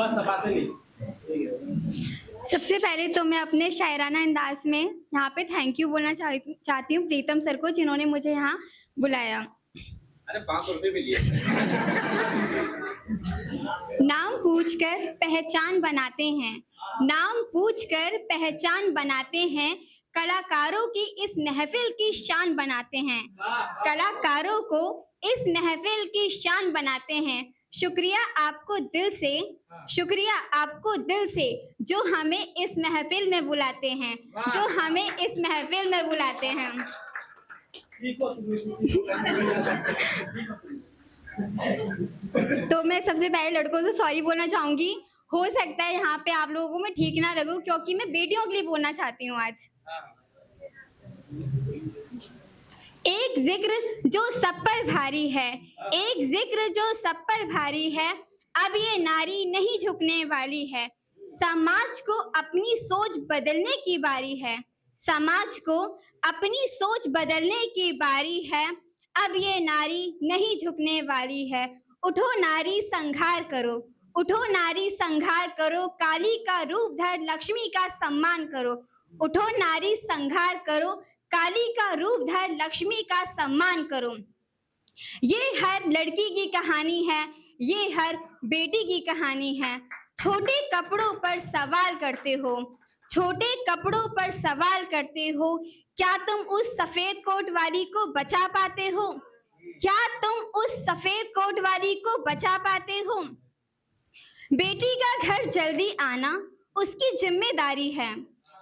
बस सफाते नहीं। सबसे पहले तो मैं अपने शायराना अंदाज में यहाँ पे थैंक यू बोलना चाहती हूँ प्रीतम सर को, जिन्होंने मुझे यहाँ बुलाया। अरे 500 रुपए भी लिए। नाम पूछकर पहचान बनाते हैं, नाम पूछकर पहचान बनाते हैं, कलाकारों की इस महफिल की शान बनाते हैं, कलाकारों को इस महफिल की शान बनाते हैं। शुक्रिया आपको दिल से, शुक्रिया आपको दिल से, जो हमें इस महफिल में बुलाते हैं, जो हमें इस महफिल में बुलाते हैं। तो मैं सबसे पहले लड़कों से सॉरी बोलना चाहूंगी। हो सकता है यहाँ पे आप लोगों को मैं ठीक ना लगूं, क्योंकि मैं बेटियों के लिए बोलना चाहती हूँ आज। एक जिक्र जो सब पर भारी है, एक जिक्र जो सब पर भारी है, अब ये नारी नहीं झुकने वाली है। समाज को अपनी सोच बदलने की बारी है, समाज को अपनी सोच बदलने की बारी है, अब ये नारी नहीं झुकने वाली है। उठो नारी संघार करो, उठो नारी संघार करो, काली का रूप धर लक्ष्मी का सम्मान करो। उठो नारी संघार करो, काली का रूप धर लक्ष्मी का सम्मान करो। ये हर लड़की की कहानी है, ये हर बेटी की कहानी है। छोटे कपड़ों पर सवाल करते हो, छोटे कपड़ों पर सवाल करते हो, क्या तुम उस सफेद कोट वाली को बचा पाते हो? क्या तुम उस सफेद कोट वाली को बचा पाते हो? बेटी का घर जल्दी आना उसकी जिम्मेदारी है,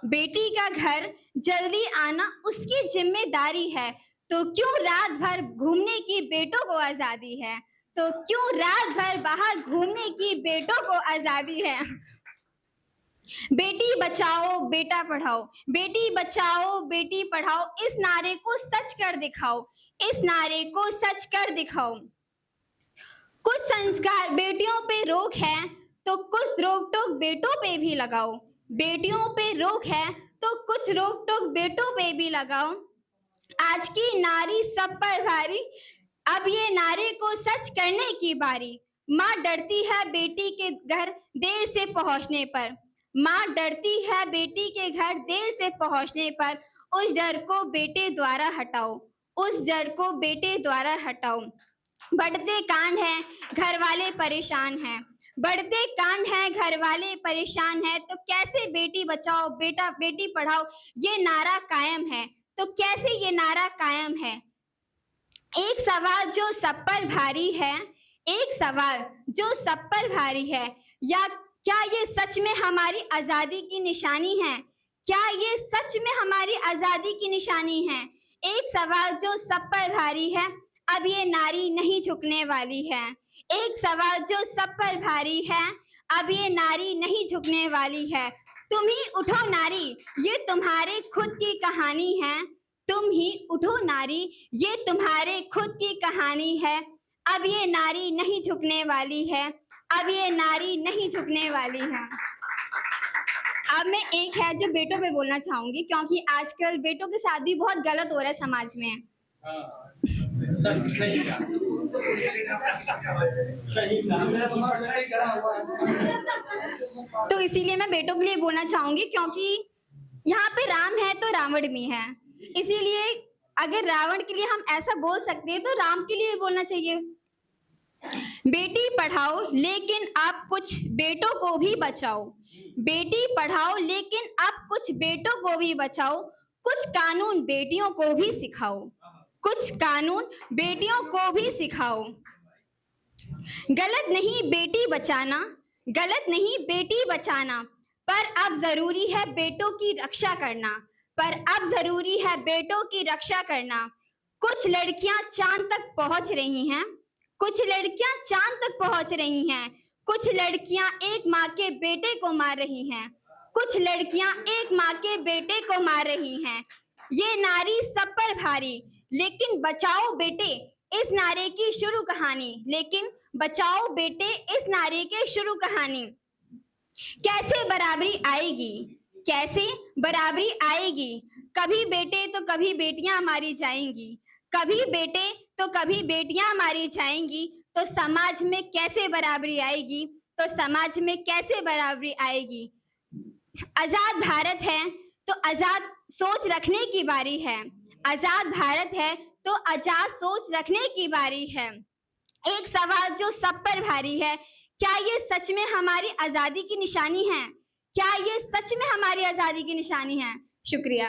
बेटी का घर जल्दी आना उसकी जिम्मेदारी है। तो क्यों रात भर घूमने की बेटों को आजादी है, तो क्यों रात भर बाहर घूमने की बेटों को आजादी है। बेटी बचाओ बेटा पढ़ाओ, बेटी बचाओ बेटी पढ़ाओ, इस नारे को सच कर दिखाओ, इस नारे को सच कर दिखाओ। कुछ संस्कार बेटियों पे रोक है, तो कुछ रोक टोक बेटों पे भी लगाओ। बेटियों पे रोक है तो कुछ रोक टोक बेटों पे भी लगाओ। आज की नारी सब पर भारी, अब ये नारे को सच करने की बारी। माँ डरती है बेटी के घर देर से पहुंचने पर, माँ डरती है बेटी के घर देर से पहुंचने पर। उस डर को बेटे द्वारा हटाओ, उस डर को बेटे द्वारा हटाओ। बढ़ते कांड हैं घर वाले परेशान हैं, बढ़ते कांड हैं घर वाले परेशान हैं, तो कैसे बेटी बचाओ बेटा बेटी पढ़ाओ ये नारा कायम है, तो कैसे ये नारा कायम है। एक सवाल जो सब पर भारी है, एक सवाल जो सब पर भारी है, या क्या ये सच में हमारी आजादी की निशानी है? क्या ये सच में हमारी आजादी की निशानी है? एक सवाल जो सब पर भारी है, अब ये नारी नहीं झुकने वाली है। एक सवाल जो सब पर भारी है, अब ये नारी नहीं झुकने वाली है। तुम ही उठो नारी, ये तुम्हारे खुद की कहानी है, तुम ही उठो नारी, ये तुम्हारे खुद की कहानी है। अब ये नारी नहीं झुकने वाली है, अब ये नारी नहीं झुकने वाली है। अब मैं एक है जो बेटों पे बोलना चाहूंगी, क्योंकि आजकल बेटों के साथ भी बहुत गलत हो रहा है समाज में। तो इसीलिए मैं बेटों के लिए बोलना चाहूंगी, क्योंकि यहाँ पे राम है तो रावण भी है, इसीलिए अगर रावण के लिए हम ऐसा बोल सकते हैं तो राम के लिए बोलना चाहिए। बेटी पढ़ाओ लेकिन आप कुछ बेटों को भी बचाओ, बेटी पढ़ाओ लेकिन आप कुछ बेटों को भी बचाओ। कुछ कानून बेटियों को भी सिखाओ, कुछ कानून बेटियों को भी सिखाओ। गलत नहीं बेटी बचाना, गलत नहीं बेटी बचाना, पर अब जरूरी है बेटों की रक्षा करना, पर अब जरूरी है बेटों की रक्षा करना। कुछ लड़कियां चांद तक पहुंच रही हैं, कुछ लड़कियां चांद तक पहुंच रही हैं, कुछ लड़कियां एक माँ के बेटे को मार रही हैं, कुछ लड़कियां एक माँ के बेटे को मार रही हैं। ये नारी सब पर भारी, लेकिन बचाओ बेटे इस नारे की शुरू कहानी, लेकिन बचाओ बेटे इस नारे के शुरू कहानी। कैसे बराबरी आएगी, कैसे बराबरी आएगी, कभी बेटे तो कभी बेटियां मारी जाएंगी, कभी बेटे तो कभी बेटियां मारी जाएंगी, तो समाज में कैसे बराबरी आएगी, तो समाज में कैसे बराबरी आएगी। आजाद भारत है तो आजाद सोच रखने की बारी है। आजाद भारत है तो आजाद सोच रखने की बारी है। एक सवाल जो सब पर भारी है, क्या ये सच में हमारी आजादी की निशानी है? क्या ये सच में हमारी आजादी की निशानी है? शुक्रिया।